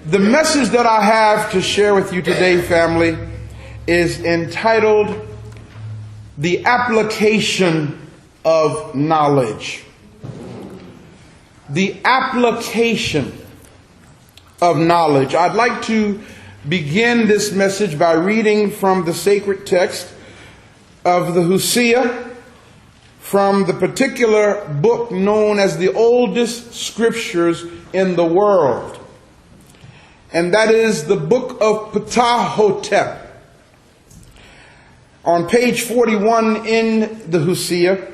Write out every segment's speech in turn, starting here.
The message that I have to share with you today, family, is entitled The Application of Knowledge. The application of knowledge. I'd like to begin this message by reading from the sacred text of the Hosea, from the particular book known as the oldest scriptures in the world. And that is the book of Ptah-hotep. On page 41 in the Hosea,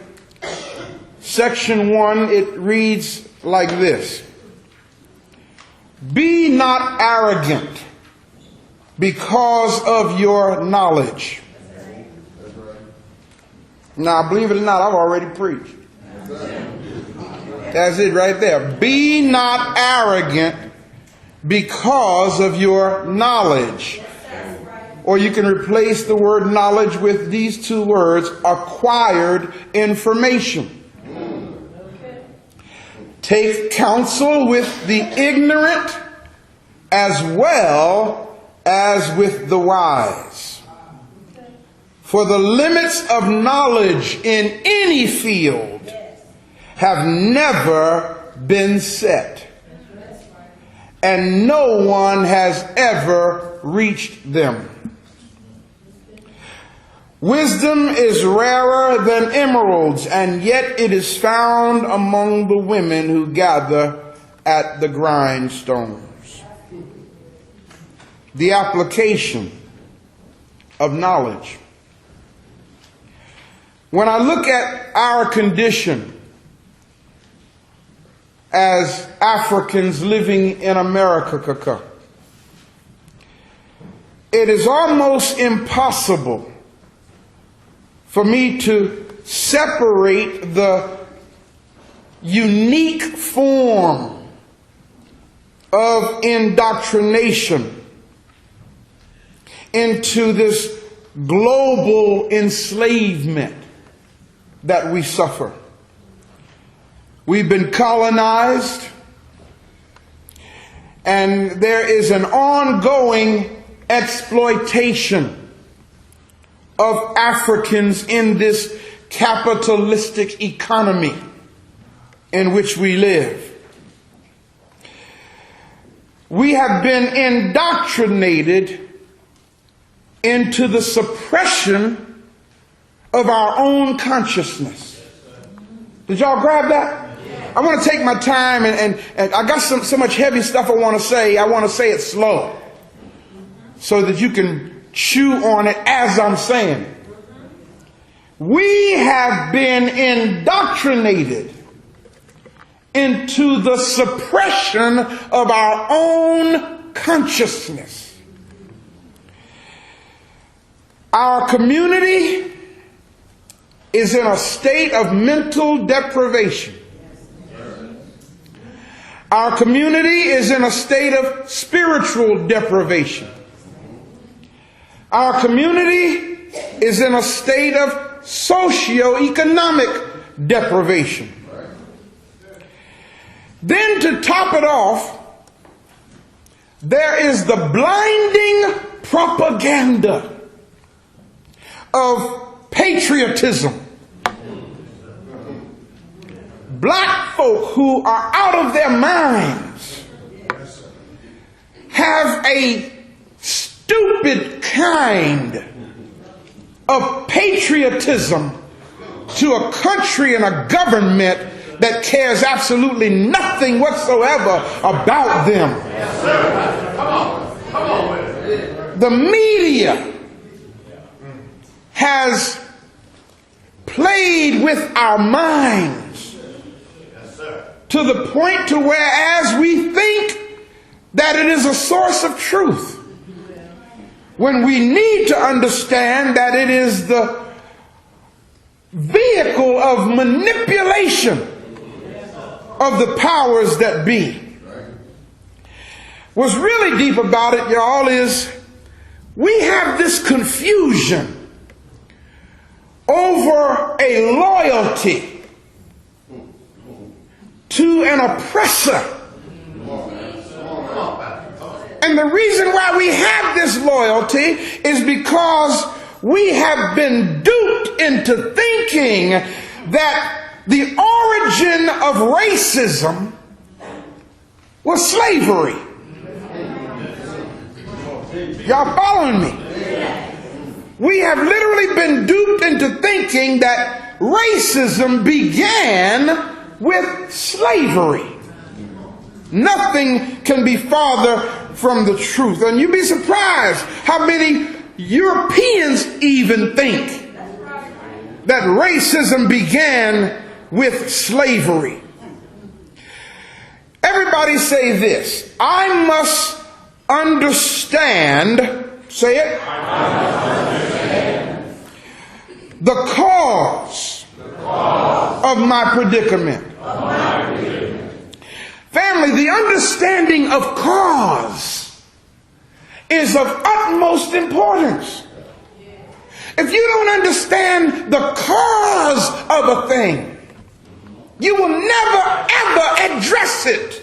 section 1, it reads like this: Be not arrogant because of your knowledge. Now, believe it or not, I've already preached. That's it right there. Be not arrogant because of your knowledge. Or you can replace the word knowledge with these two words: acquired information. Take counsel with the ignorant as well as with the wise. For the limits of knowledge in any field have never been set, and no one has ever reached them. Wisdom is rarer than emeralds, and yet it is found among the women who gather at the grindstones. The application of knowledge. When I look at our condition as Africans living in America, it is almost impossible for me to separate the unique form of indoctrination into this global enslavement that we suffer. We've been colonized, and there is an ongoing exploitation of Africans in this capitalistic economy in which we live. We have been indoctrinated into the suppression of our own consciousness. Did y'all grab that? I want to take my time, and I got so much heavy stuff I want to say. I want to say it slow so that you can chew on it as I'm saying. We have been indoctrinated into the suppression of our own consciousness. Our community is in a state of mental deprivation. Our community is in a state of spiritual deprivation. Our community is in a state of socio-economic deprivation. Then to top it off, there is the blinding propaganda of patriotism. Black folk who are out of their minds have a stupid kind of patriotism to a country and a government that cares absolutely nothing whatsoever about them. The media has played with our minds to the point to whereas we think that it is a source of truth, when we need to understand that it is the vehicle of manipulation of the powers that be. What's really deep about it, y'all, is we have this confusion over a loyalty to an oppressor And the reason why we have this loyalty is because we have been duped into thinking that the origin of racism was slavery. Y'all following me? We have literally been duped into thinking that racism began with slavery. Nothing can be farther from the truth. And you'd be surprised how many Europeans even think that racism began with slavery. Everybody say this: I must understand, say it, the cause of my predicament. Family, the understanding of cause is of utmost importance. If you don't understand the cause of a thing, you will never ever address it.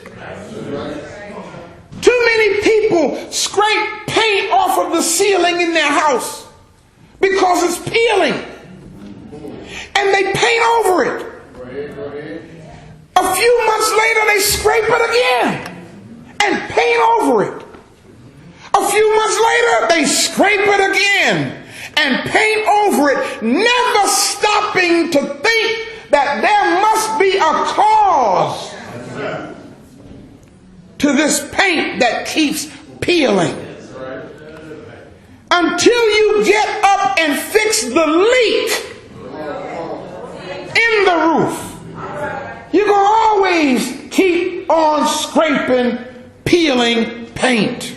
Too many people scrape paint off of the ceiling in their house because it's peeling, and they paint over it. A few months later, they scrape it again and paint over it. A few months later, they scrape it again and paint over it, never stopping to think that there must be a cause to this paint that keeps peeling. Until you get up and fix the leak in the roof, you're going to always keep on scraping, peeling paint.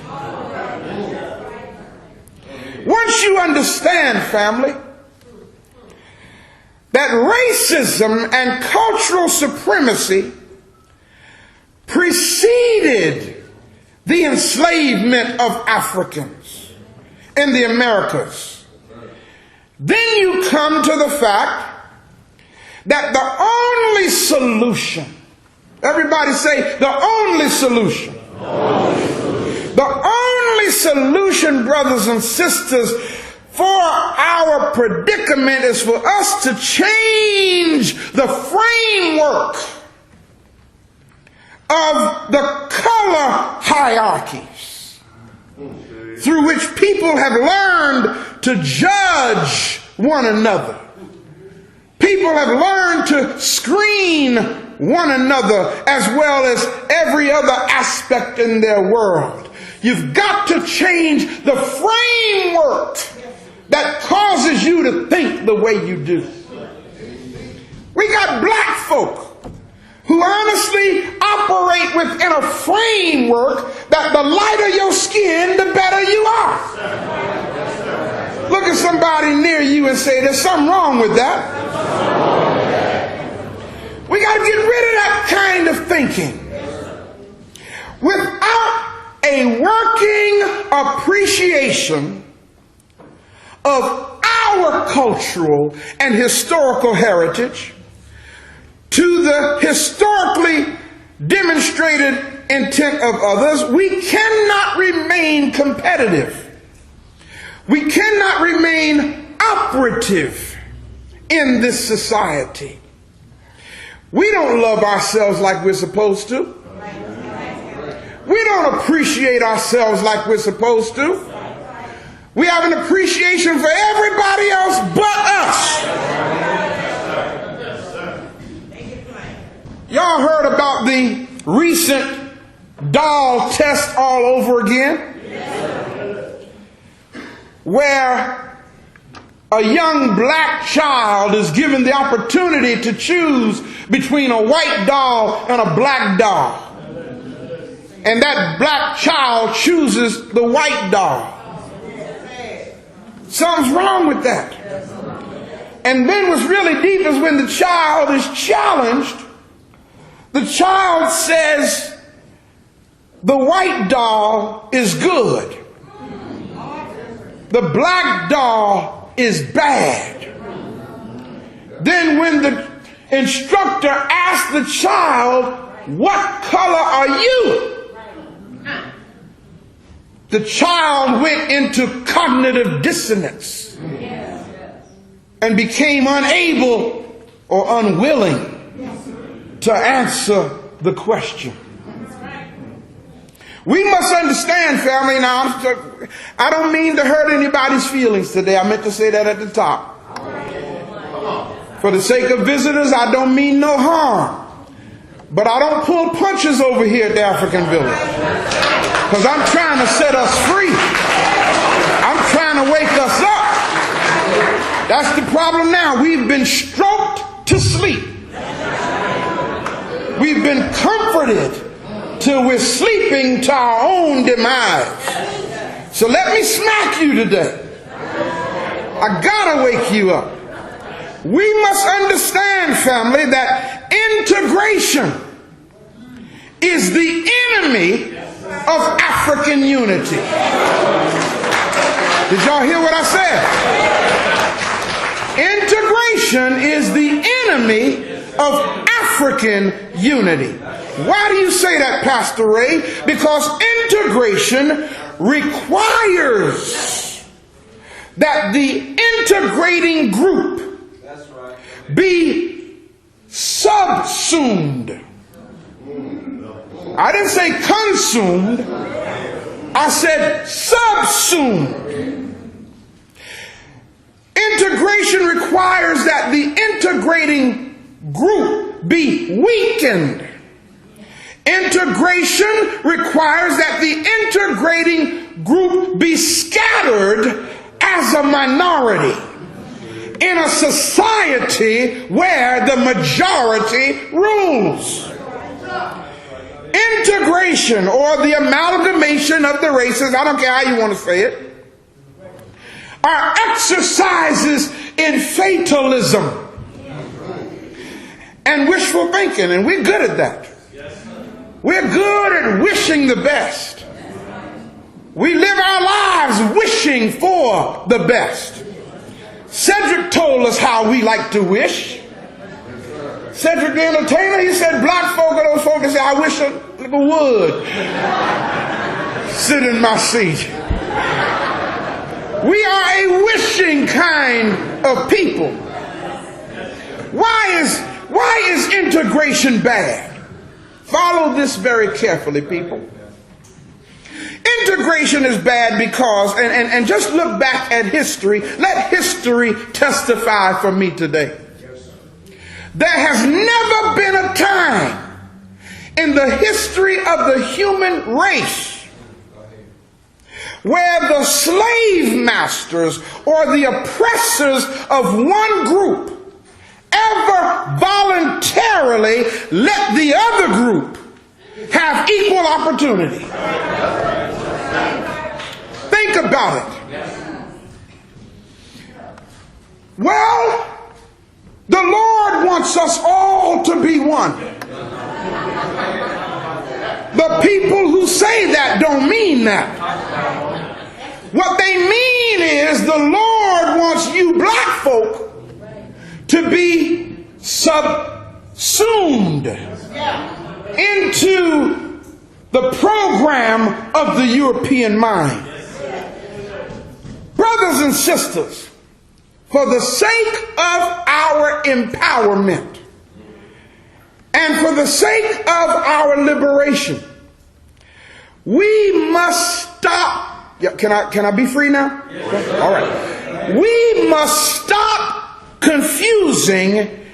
Once you understand, family, that racism and cultural supremacy preceded the enslavement of Africans in the Americas, then you come to the fact that the only solution, everybody say the only solution. The only solution, brothers and sisters, for our predicament is for us to change the framework of the color hierarchies through which people have learned to judge one another. People have learned to screen one another as well as every other aspect in their world. You've got to change the framework that causes you to think the way you do. We got black folk who honestly operate within a framework that the lighter your skin, the better you are. Look at somebody near you and say, there's something wrong with that. We got to get rid of that kind of thinking. Without a working appreciation of our cultural and historical heritage to the historically demonstrated intent of others, we cannot remain competitive. We cannot remain operative in this society. We don't love ourselves like we're supposed to. We don't appreciate ourselves like we're supposed to. We have an appreciation for everybody else but us. Y'all heard about the recent doll test all over again? Where a young black child is given the opportunity to choose between a white doll and a black doll. And that black child chooses the white doll. Something's wrong with that. And then what's really deep is when the child is challenged, the child says the white doll is good. The black doll is bad. Then when the instructor asks the child, what color are you? the child went into cognitive dissonance and became unable or unwilling to answer the question. We must understand, family, now, I don't mean to hurt anybody's feelings today. I meant to say that at the top. For the sake of visitors, I don't mean no harm. But I don't pull punches over here at the African Village. Because I'm trying to set us free. I'm trying to wake us up. That's the problem now. We've been stroked to sleep. We've been comforted till we're sleeping to our own demise. So let me smack you today. I gotta wake you up. We must understand, family, that integration is the enemy of African unity. Did y'all hear what I said? Integration is the enemy of African unity. Why do you say that, Pastor Ray? Because integration requires that the integrating group be subsumed. I didn't say consumed. I said subsumed. Integration requires that the integrating group be weakened. Integration requires that the integrating group be scattered as a minority in a society where the majority rules. Integration, or the amalgamation of the races, I don't care how you want to say it, are exercises in fatalism and wishful thinking, and we're good at that. We're good at wishing the best. We live our lives wishing for the best. Cedric told us how we like to wish. Cedric the entertainer, he said, black folk are those folk that say, I wish a nigga would sit in my seat. We are a wishing kind of people. Why is integration bad? Follow this very carefully, people. Integration is bad because, and just look back at history. Let history testify for me today. There has never been a time in the history of the human race where the slave masters or the oppressors of one group ever voluntarily let the other group have equal opportunity. Think about it. Well, the Lord wants us all to be one. The people who say that don't mean that. What they mean is the Lord wants you black folk to be subsumed into the program of the European mind. Brothers and sisters, for the sake of our empowerment and for the sake of our liberation, we must stop. Can I be free now? Yes, all right. We must stop confusing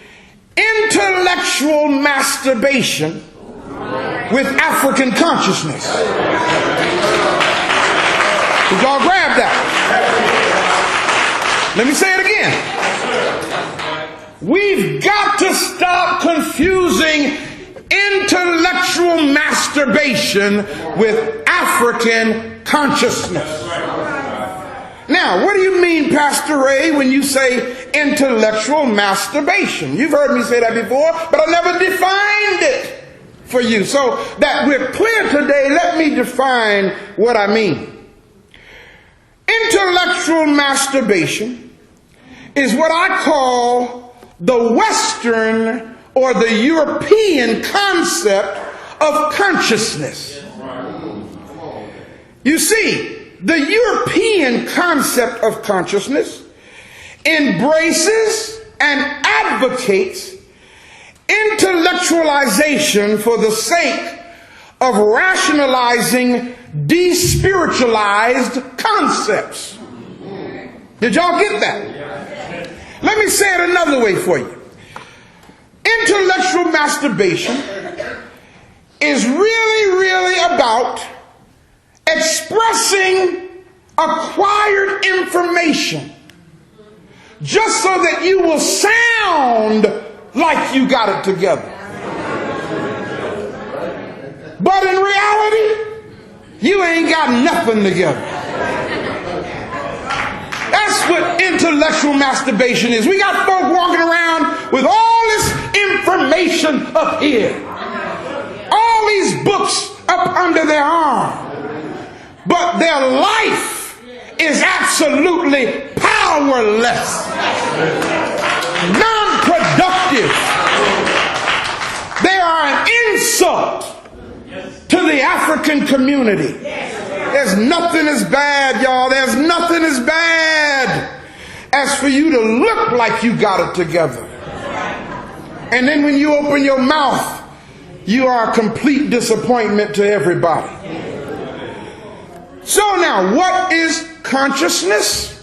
intellectual masturbation with African consciousness. Did y'all grab that? Let me say it again. We've got to stop confusing intellectual masturbation with African consciousness. Now, what do you mean, Pastor Ray, when you say intellectual masturbation? You've heard me say that before, but I never defined it for you. So that we're clear today, let me define what I mean. Intellectual masturbation is what I call the Western or the European concept of consciousness. You see, the European concept of consciousness embraces and advocates intellectualization for the sake of rationalizing despiritualized concepts. Did y'all get that? Let me say it another way for you. Intellectual masturbation is really about expressing acquired information just so that you will sound like you got it together. But in reality, you ain't got nothing together. That's what intellectual masturbation is. We got folk walking around with all this information up here, all these books up under their arm, but their life is absolutely powerless, non-productive. They are an insult to the African community. There's nothing as bad, y'all. There's nothing as bad as for you to look like you got it together. And then when you open your mouth, you are a complete disappointment to everybody. So now, what is consciousness?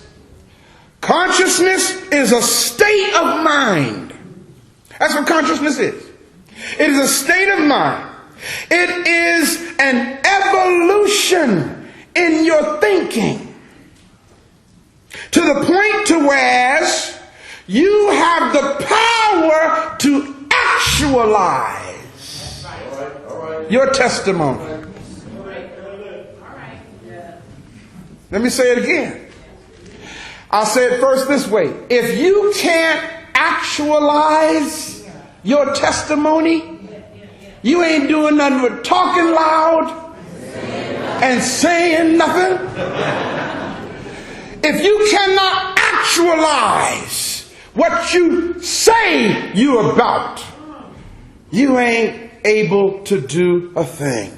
Consciousness is a state of mind. That's what consciousness is. It is a state of mind. It is an evolution in your thinking to the point to where you have the power to actualize your testimony. Let me say it again. I'll say it first this way. If you can't actualize your testimony, you ain't doing nothing but talking loud and saying nothing. If you cannot actualize what you say you're about, you ain't able to do a thing.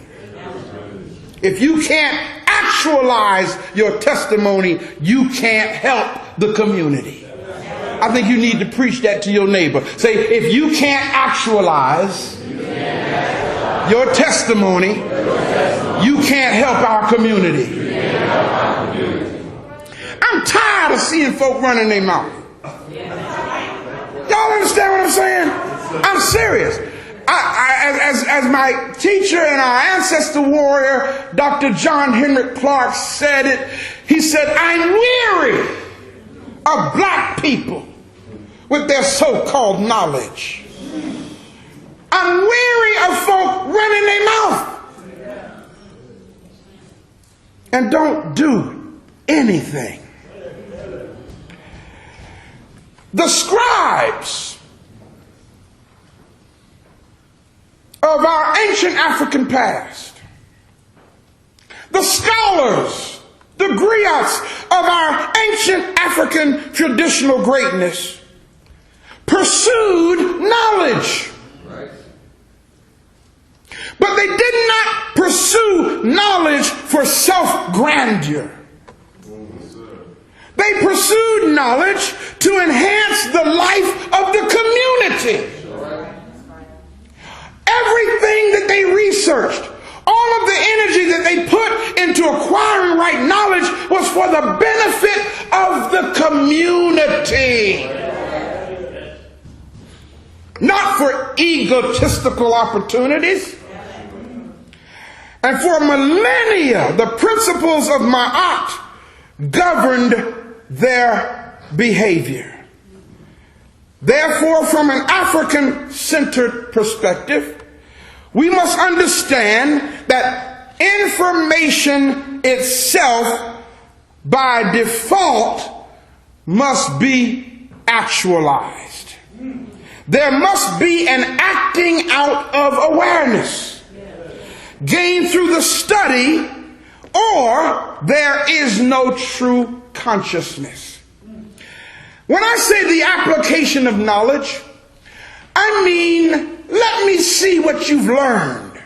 If you can't actualize your testimony, you can't help the community. I think you need to preach that to your neighbor. Say, if you can't actualize your testimony, you can't help our community. I'm tired of seeing folk running their mouth. Y'all understand what I'm saying? I'm serious. As my teacher and our ancestor warrior, Dr. John Henrik Clark, said it, he said, I'm weary of black people with their so-called knowledge. I'm weary of folk running their mouth and don't do anything. The scribes of our ancient African past, the scholars, the griots of our ancient African traditional greatness pursued knowledge. But they did not pursue knowledge for self-grandeur. They pursued knowledge to enhance the life of the community. Everything that they researched, all of the energy that they put into acquiring right knowledge was for the benefit of the community. Not for egotistical opportunities. And for millennia, the principles of Ma'at governed their behavior. Therefore, from an African-centered perspective, we must understand that information itself, by default, must be actualized. There must be an acting out of awareness, gained through the study, or there is no true consciousness. When I say the application of knowledge, I mean, let me see what you've learned.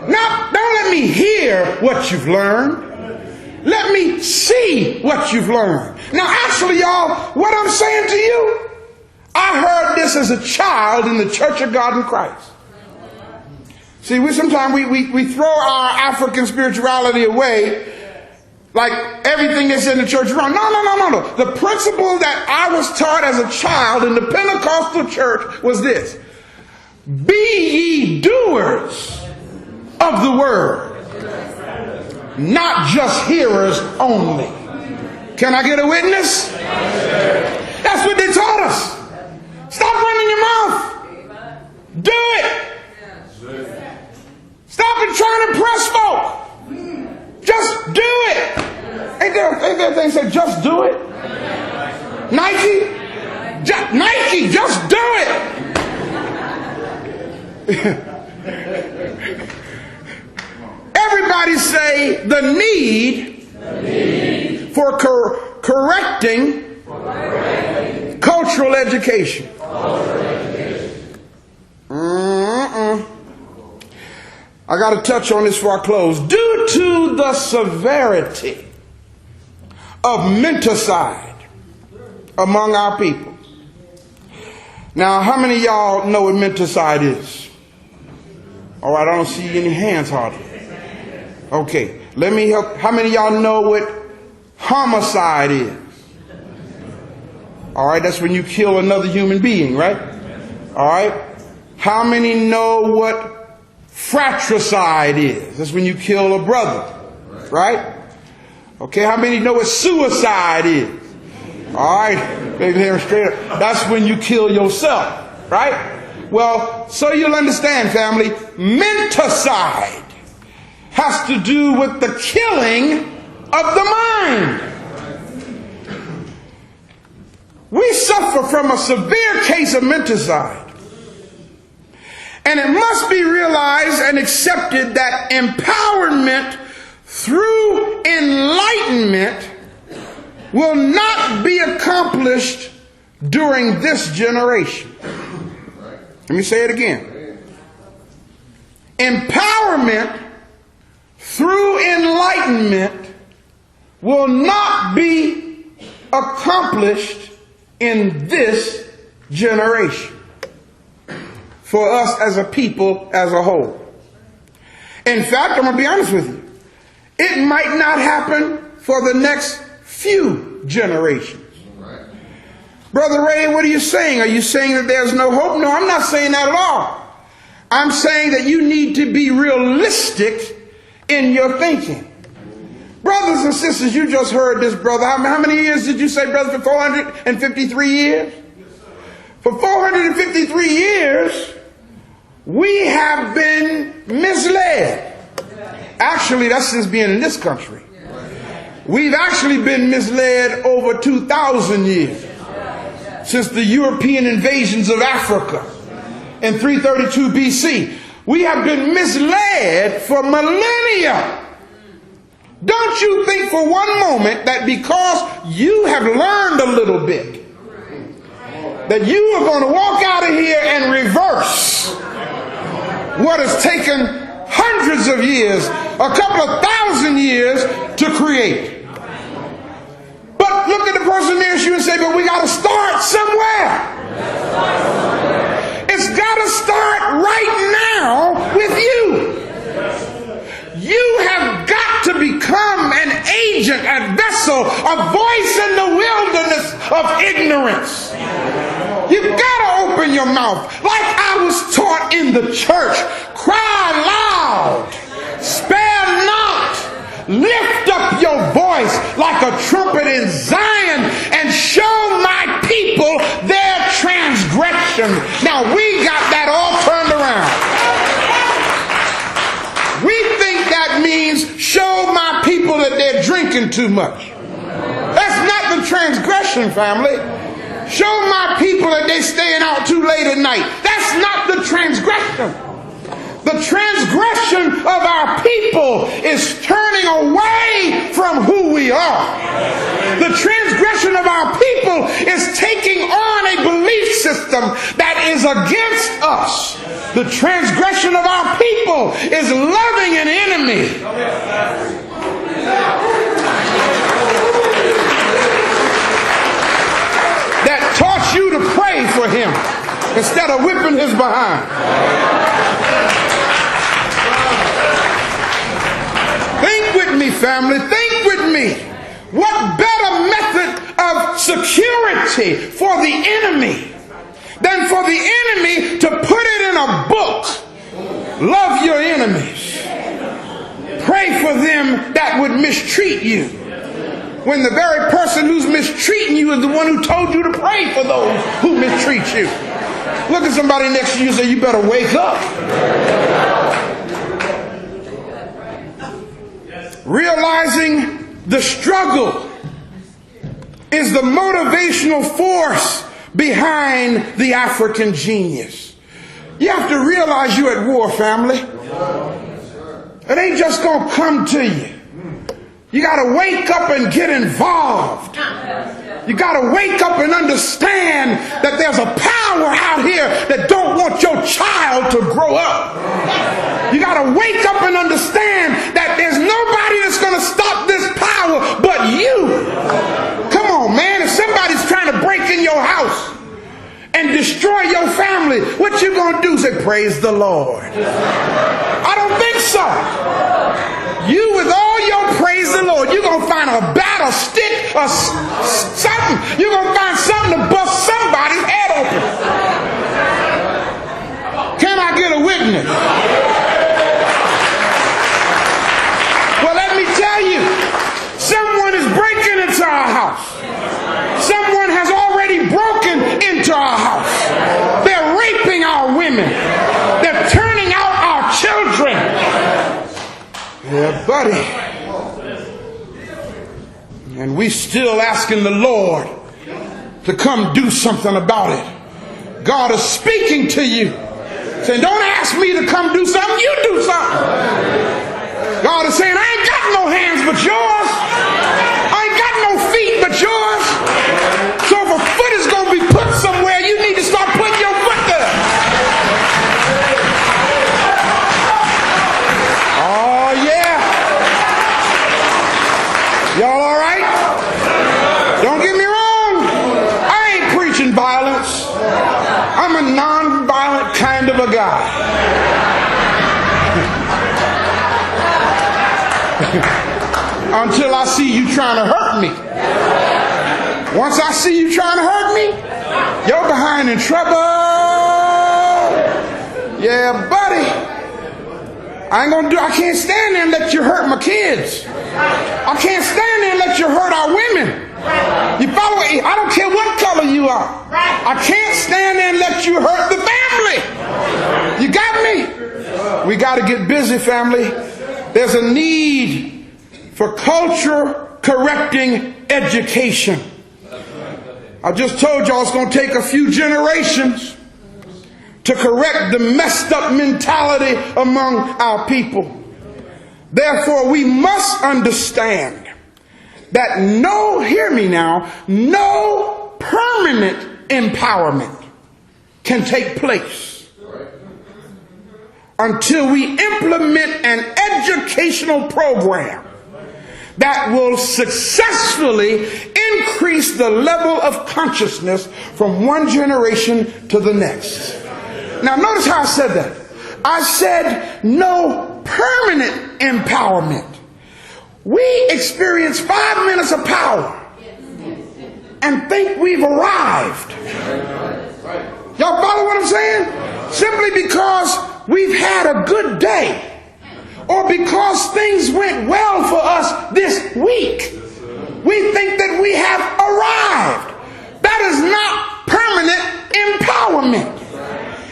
Now, don't let me hear what you've learned. Let me see what you've learned. Now, actually, y'all, what I'm saying to you, I heard this as a child in the Church of God in Christ. See, sometimes we throw our African spirituality away like everything that's in the church wrong. No. The principle that I was taught as a child in the Pentecostal church was this: be ye doers of the word, not just hearers only. Can I get a witness? That's what they taught us. Stop running your mouth. Do it. Stop and trying to impress folk. Just do it. Ain't there thing say just do it? Nike? Nike, just do it. Everybody say the need for correcting cultural education. I got to touch on this before I close. Due to the severity of menticide among our people. Now, how many of y'all know what menticide is? All right, I don't see any hands hardly. Okay, let me help. How many of y'all know what homicide is? All right, that's when you kill another human being, right? All right. How many know what fratricide is? That's when you kill a brother, right? Okay, how many know what suicide is? All right, maybe here straight up. That's when you kill yourself, right? Well, so you'll understand, family, menticide has to do with the killing of the mind. We suffer from a severe case of menticide. And it must be realized and accepted that empowerment through enlightenment will not be accomplished during this generation. Let me say it again. Empowerment through enlightenment will not be accomplished in this generation. For us as a people as a whole. In fact, I'm going to be honest with you. It might not happen for the next few generations. Right. Brother Ray, what are you saying? Are you saying that there's no hope? No, I'm not saying that at all. I'm saying that you need to be realistic in your thinking. Brothers and sisters, you just heard this, brother. How many years did you say, brother? For 453 years? For 453 years, we have been misled. Actually, that's since being in this country. We've actually been misled over 2,000 years. Since the European invasions of Africa in 332 BC. We have been misled for millennia. Don't you think for one moment that because you have learned a little bit, that you are going to walk out of here and reverse what has taken hundreds of years, a couple of thousand years to create. But look at the person nearest you and say, but we got to start somewhere. It's got to start right now with you. You have got to become an agent, a vessel, a voice in the wilderness of ignorance. You've got to open your mouth. Like I was taught in the church. Cry loud. Spare not. Lift up your voice like a trumpet in Zion and show my people their transgression. Now we got that all turned around. We think that means show my people that they're drinking too much. That's not the transgression, family. Show my people that they're staying out too late at night. That's not the transgression. The transgression of our people is turning away from who we are. The transgression of our people is taking on a belief system that is against us. The transgression of our people is loving an enemy. That taught you to pray for him instead of whipping his behind. Think with me, family. Think with me. What better method of security for the enemy than for the enemy to put it in a book? Love your enemies. Pray for them that would mistreat you. When the very person who's mistreating you is the one who told you to pray for those who mistreat you. Look at somebody next to you and say, you better wake up. Realizing the struggle is the motivational force behind the African genius. You have to realize you're at war, family. It ain't just going to come to you. You got to wake up and get involved. You got to wake up and understand that there's a power out here that don't want your child to grow up. You got to wake up and understand that there's nobody that's going to stop this power but you. Come on, man. If somebody's trying to break in your house and destroy your family, what you going to do? Say, praise the Lord. I don't think so. You, with all your praise the Lord, you're going to find a bat, a stick, or something. You're going to find something to bust somebody's head open. Can I get a witness? Well, let me tell you, someone is breaking into our house. Someone has already broken into our house. They're raping our women. They're turning out our children. Yeah, buddy. And we still asking the Lord to come do something about it. God is speaking to you, saying, don't ask me to come do something, you do something. God is saying, I ain't got no hands but yours. I ain't got no feet but yours. So if a foot is going to be put somewhere, you need to start putting your foot there. Oh, yeah. Y'all all right? Don't get me wrong. I ain't preaching violence. I'm a non-violent kind of a guy. Until I see you trying to hurt me. Once I see you trying to hurt me, you're behind in trouble. Yeah, buddy. I can't stand there and let you hurt my kids. I can't stand there and let you hurt our women. You follow me? I don't care what color you are. I can't stand there and let you hurt the family. You got me? We got to get busy, family. There's a need for culture correcting education. I just told y'all it's going to take a few generations to correct the messed up mentality among our people. Therefore, we must understand that hear me now, no permanent empowerment can take place until we implement an educational program that will successfully increase the level of consciousness from one generation to the next. Now notice how I said that. I said no permanent empowerment. We experience 5 minutes of power and think we've arrived. Y'all follow what I'm saying? Simply because we've had a good day or because things went well for us this week, we think that we have arrived. That is not permanent empowerment.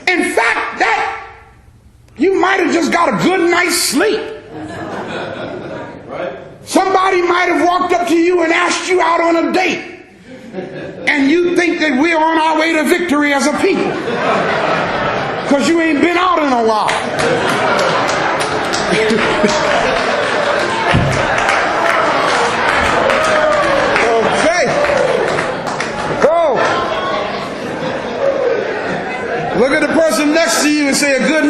In fact, that you might have just got a good night's sleep. Somebody might have walked up to you and asked you out on a date. And you think that we're on our way to victory as a people. Because you ain't been out in a while. Okay. Go. Look at the person next to you and say, a good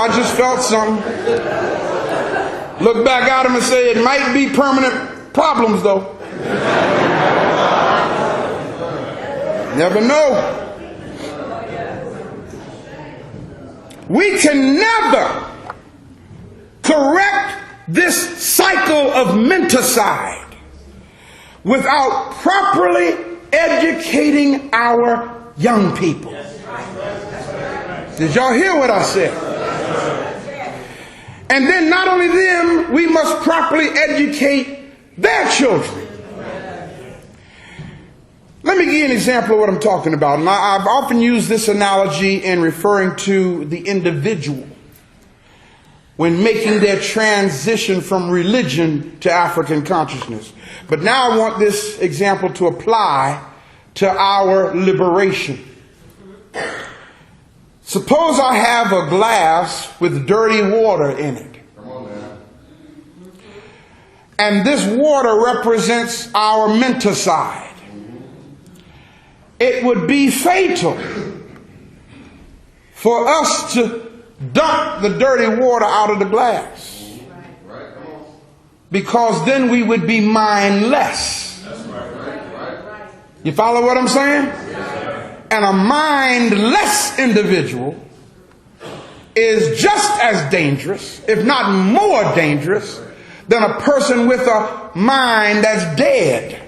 I just felt something. Look back at him and say, it might be permanent problems though. Never know. We can never correct this cycle of menticide without properly educating our young people. Did y'all hear what I said? And then not only them, we must properly educate their children. Let me give you an example of what I'm talking about. And I've often used this analogy in referring to the individual when making their transition from religion to African consciousness. But now I want this example to apply to our liberation. Suppose I have a glass with dirty water in it. And this water represents our menticide. It would be fatal for us to dump the dirty water out of the glass, because then we would be mindless. You follow what I'm saying? And a mindless individual is just as dangerous, if not more dangerous, than a person with a mind that's dead.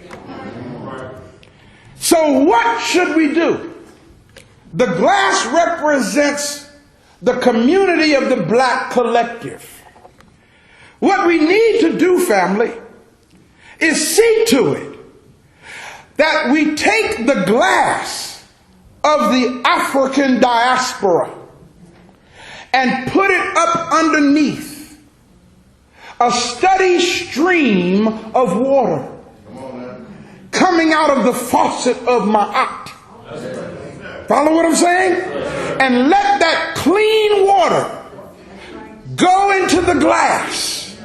So what should we do? The glass represents the community of the black collective. What we need to do, family, is see to it that we take the glass of the African diaspora and put it up underneath a steady stream of water coming out of the faucet of Ma'at. Follow what I'm saying? And let that clean water go into the glass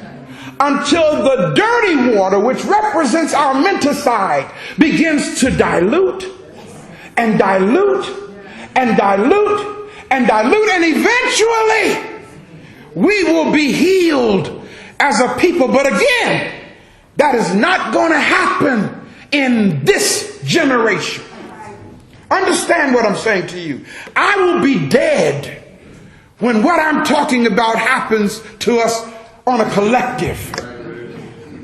until the dirty water, which represents our menticide, begins to dilute and dilute and dilute and dilute, and eventually we will be healed as a people. But again, that is not going to happen in this generation. Understand what I'm saying to you. I will be dead when what I'm talking about happens to us on a collective.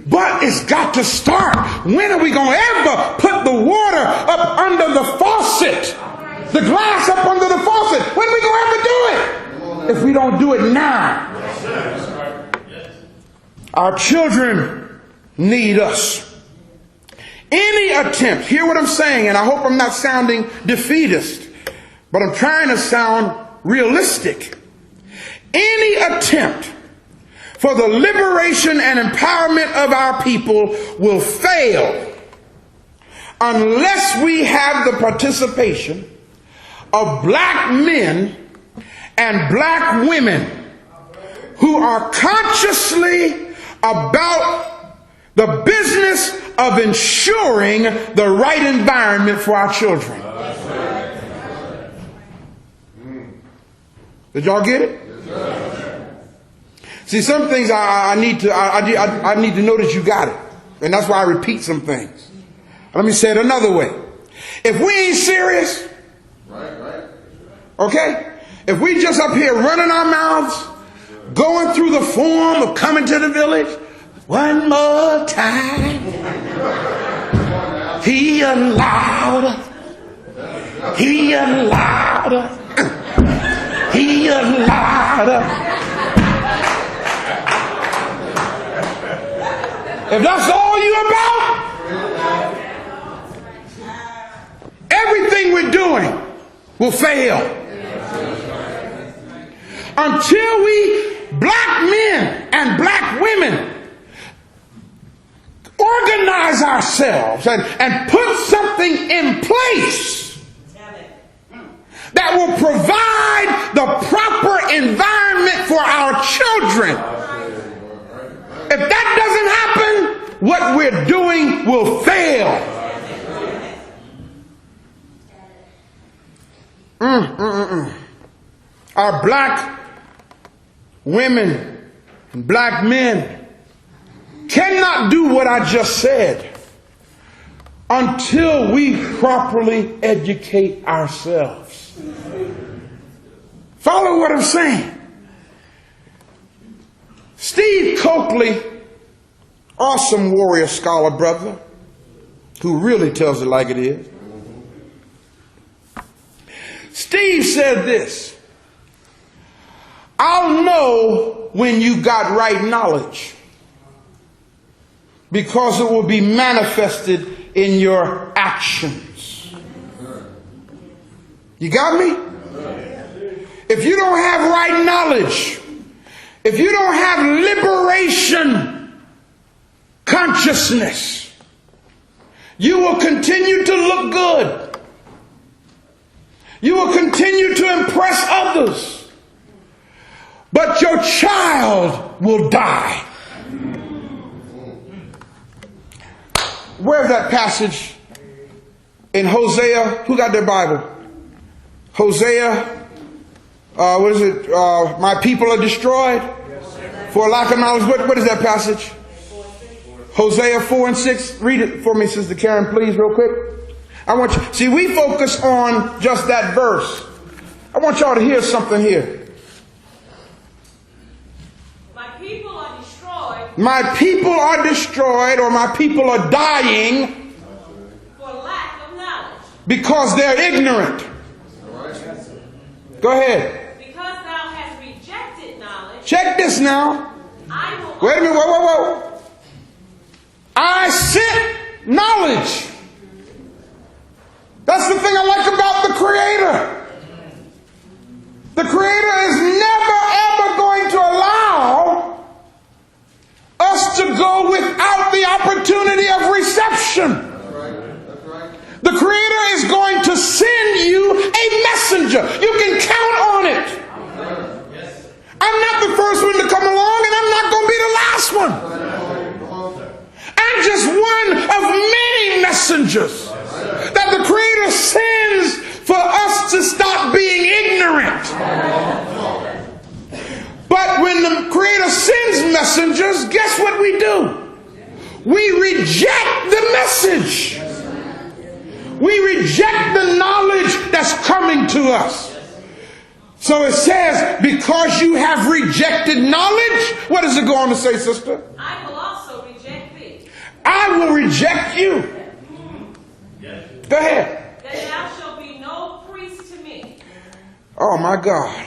But it's got to start. When are we going to ever put the water up under the faucet? The glass up under the faucet? When are we going to ever do it? If we don't do it now. Our children need us. Any attempt, hear what I'm saying, and I hope I'm not sounding defeatist, but I'm trying to sound realistic. Any attempt for the liberation and empowerment of our people will fail unless we have the participation of black men and black women who are consciously about the business of ensuring the right environment for our children. Did y'all get it? See, some things I need to know that you got it. And that's why I repeat some things. Let me say it another way. If we ain't serious, okay? If we just up here running our mouths, going through the form of coming to the village, one more time, he allowed, he allowed, he allowed. If that's all you about, everything we're doing will fail. Until we, black men and black women, organize ourselves and put something in place that will provide the proper environment for our children. If that doesn't happen, what we're doing will fail. Our black women, and black men cannot do what I just said until we properly educate ourselves. Follow what I'm saying? Steve Coakley, awesome warrior scholar brother, who really tells it like it is. Steve said this: I'll know when you got right knowledge because it will be manifested in your actions. You got me? If you don't have right knowledge, if you don't have liberation consciousness, you will continue to look good. You will continue to impress others. But your child will die. Where's that passage in Hosea? Who got their Bible? Hosea, what is it? My people are destroyed for lack of knowledge. What is that passage? Hosea 4 and 6. Read it for me, Sister Karen, please, real quick. I want you, see, we focus on just that verse. I want y'all to hear something here. My people are destroyed. My people are destroyed, or my people are dying For lack of knowledge. because they're ignorant. Go ahead. Because thou hast rejected knowledge. Check this now. I will. Wait a minute, whoa. I sent knowledge. That's the thing I like about the Creator. The Creator is never ever going to allow us to go without the opportunity of reception. That's right. The Creator is going to send you a messenger. You can count on it. I'm not the first one to come along, and I'm not going to be the last one. I'm just one of many messengers that the Creator sends for us to stop being ignorant. But when the Creator sends messengers, guess what we do? We reject the message. We reject the knowledge that's coming to us. So it says, because you have rejected knowledge, what does it go on to say, sister? I will also reject thee. I will reject you. Go ahead. That thou shalt be no priest to me. Oh my God.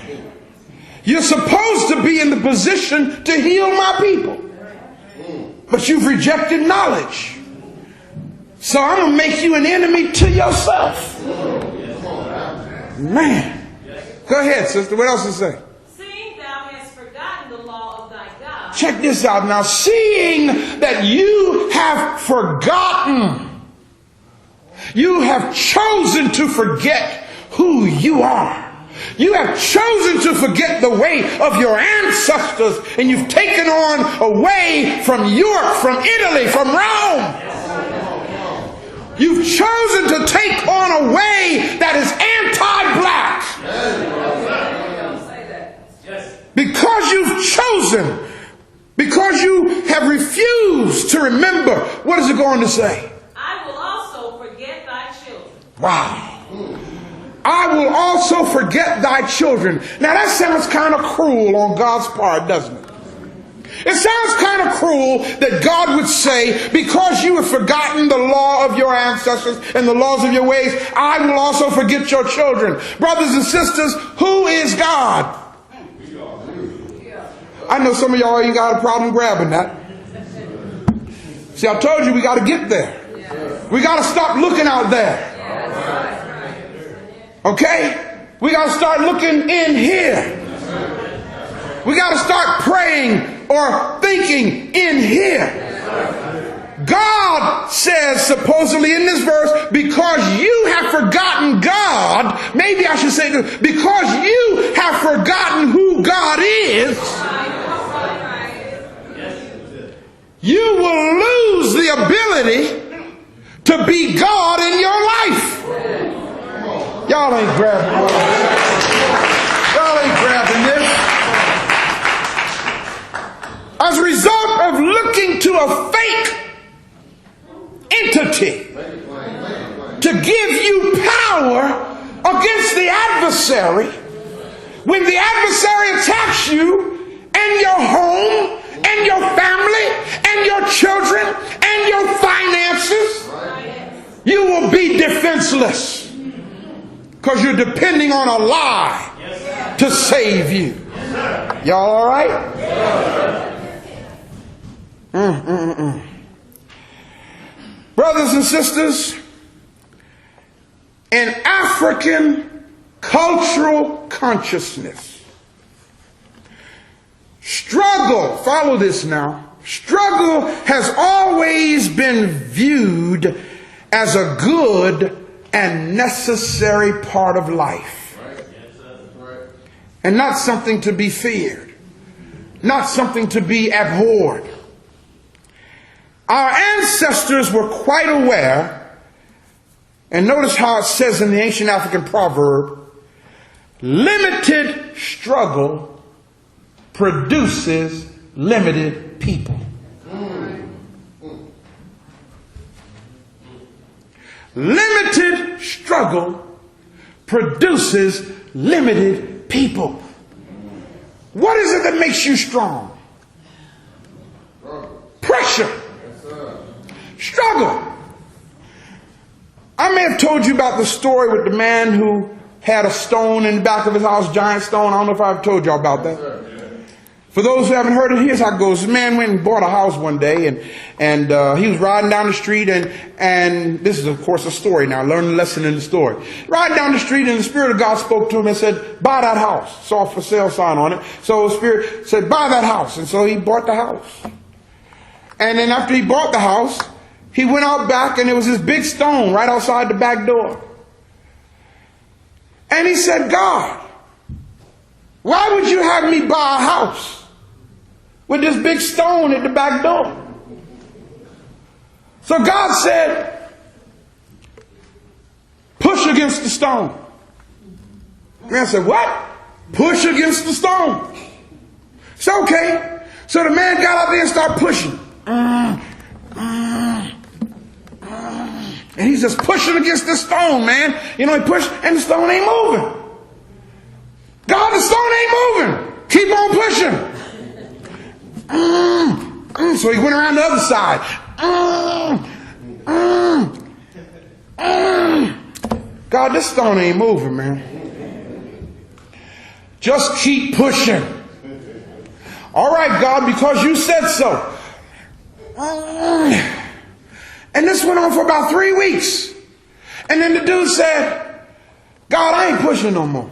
You're supposed to be in the position to heal my people. But you've rejected knowledge. So I'm going to make you an enemy to yourself. Man. Go ahead, sister. What else does it say? Seeing thou hast forgotten the law of thy God. Check this out now. Seeing that you have forgotten, you have chosen to forget who you are. You have chosen to forget the way of your ancestors, and you've taken on a way from Europe, from Italy, from Rome. You've chosen to take on a way that is anti-black. Because you've chosen, because you have refused to remember, what is it going to say? I will also forget thy children. Wow. I will also forget thy children. Now that sounds kind of cruel on God's part, doesn't it? It sounds kind of cruel that God would say, because you have forgotten the law of your ancestors and the laws of your ways, I will also forget your children. Brothers and sisters, who is God? I know some of y'all ain't got a problem grabbing that. See, I told you we got to get there. We got to stop looking out there. Okay? We got to start looking in here. We got to start praying or thinking in here. God says supposedly in this verse, because you have forgotten God, maybe I should say this, because you have forgotten who God is, you will lose the ability to be God in your life. Y'all ain't grabbing this. Y'all ain't grabbing this. adversary, when the adversary attacks you and your home and your family and your children and your finances, you will be defenseless because you're depending on a lie to save you. Y'all all right? Brothers and sisters, in African cultural consciousness, struggle, follow this now, struggle has always been viewed as a good and necessary part of life. And not something to be feared, not something to be abhorred. Our ancestors were quite aware, and notice how it says in the ancient African proverb, limited struggle produces limited people. Limited struggle produces limited people. What is it that makes you strong? Pressure. Struggle. I may have told you about the story with the man who had a stone in the back of his house, giant stone. I don't know if I've told you about that. For those who haven't heard it, here's how it goes. This man went and bought a house one day, and he was riding down the street, and this is, of course, a story now. Learn the lesson in the story. Riding down the street, and the Spirit of God spoke to him and said, buy that house. Saw a for sale sign on it. So the Spirit said, buy that house. And so he bought the house. And then after he bought the house, he went out back, and there was this big stone right outside the back door. And he said, God, why would you have me buy a house with this big stone at the back door? So God said, push against the stone. The man said, what? Push against the stone. It's okay. So the man got out there and started pushing. And he's just pushing against the stone, man. You know, he pushed and the stone ain't moving. God, the stone ain't moving. Keep on pushing. So he went around the other side. God, this stone ain't moving, man. Just keep pushing. All right, God, because you said so. And this went on for about 3 weeks. And then the dude said, God, I ain't pushing no more.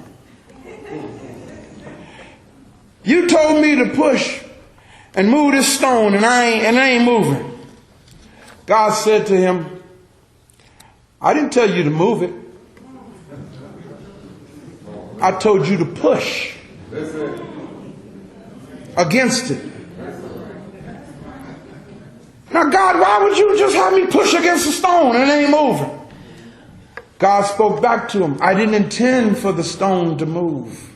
You told me to push and move this stone, and I ain't moving. God said to him, I didn't tell you to move it. I told you to push against it. Now, God, why would you just have me push against the stone and it ain't moving? God spoke back to him. I didn't intend for the stone to move.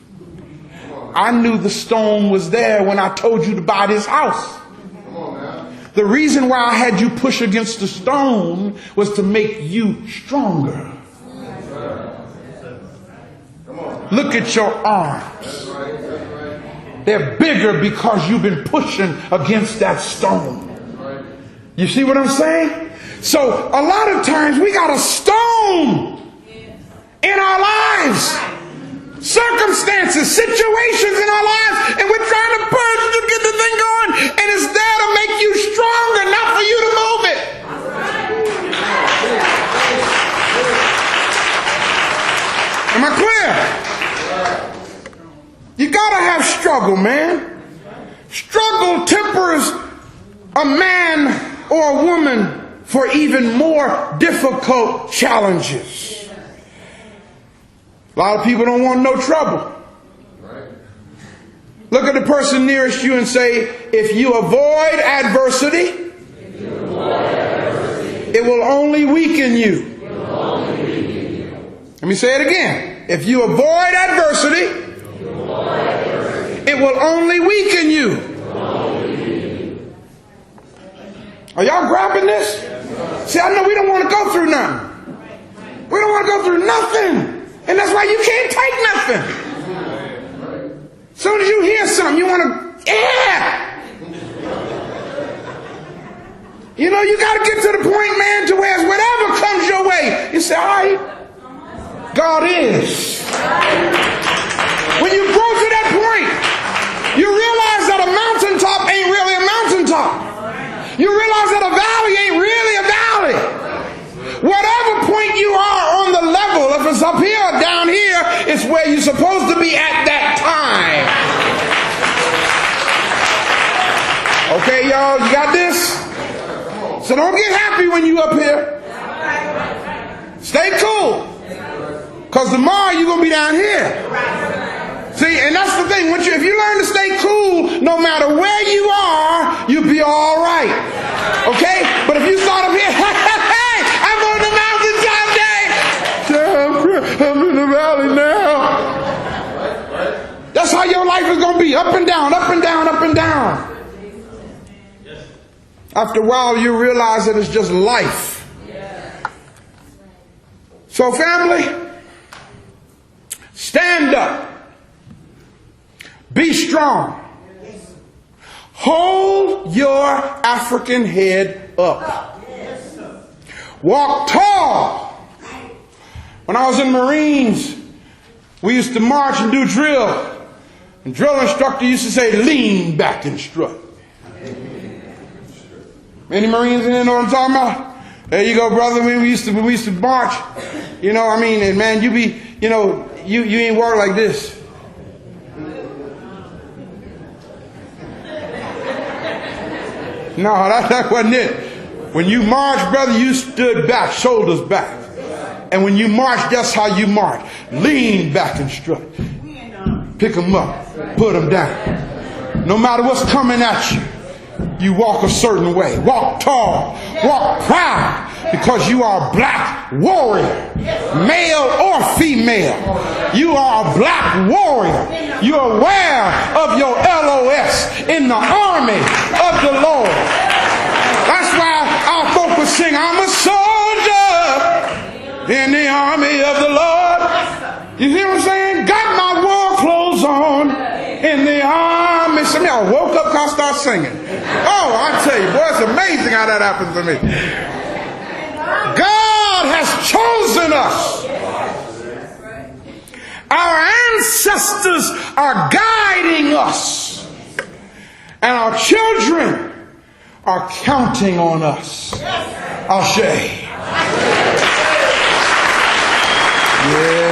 I knew the stone was there when I told you to buy this house. The reason why I had you push against the stone was to make you stronger. Look at your arms. They're bigger because you've been pushing against that stone. You see what I'm saying? So a lot of times we got a stone in our lives. Circumstances, situations in our lives, and we're trying to push to get the thing going, and it's there to make you stronger, not for you to move it. Am I clear? You gotta have struggle, man. Struggle tempers a man or a woman for even more difficult challenges. A lot of people don't want no trouble. Look at the person nearest you and say, if you avoid adversity, it will only weaken you. Let me say it again. If you avoid adversity, it will only weaken you. Are y'all grabbing this? See, I know we don't want to go through nothing. We don't want to go through nothing. And that's why you can't take nothing. As soon as you hear something, you want to, yeah. You know, you got to get to the point, man, to where whatever comes your way, you say, all right, God is. When you grow to that point, you realize that a mountaintop ain't really a mountaintop. You realize that a valley ain't really a valley. Whatever point you are on the level, if it's up here or down here, it's where you're supposed to be at that time. Okay, y'all, you got this? So don't get happy when you up here. Stay cool. Because tomorrow you're going to be down here. See, and that's the thing. If you learn to stay cool, no matter where you are, you'll be all right. Okay? But if you start up here, hey, I'm on the mountaintop day. I'm in the valley now. That's how your life is going to be. Up and down, up and down, up and down. After a while, you realize that it's just life. So, family, stand up. Be strong. Hold your African head up. Walk tall. When I was in the Marines, we used to march and do drill. And drill instructor used to say, lean back and strut. Any Marines in there know what I'm talking about? There you go, brother. When we used to march, you know, I mean, and man, you ain't walk like this. No, that wasn't it. When you marched, brother, you stood back, shoulders back. And when you marched, that's how you march. Lean back and strut. Pick them up, put them down. No matter what's coming at you, you walk a certain way. Walk tall. Walk proud. Because you are a black warrior. Male or female. You are a black warrior. You're aware of your LOS in the army of the Lord. That's why our folk will sing, I'm a soldier in the army of the Lord. You hear what I'm saying? Got my war clothes on in the army. Some of y'all woke up and start singing. Oh, I tell you, boy, it's amazing how that happens to me. God has chosen us. Our ancestors are guiding us. And our children are counting on us. Ashe. Yeah.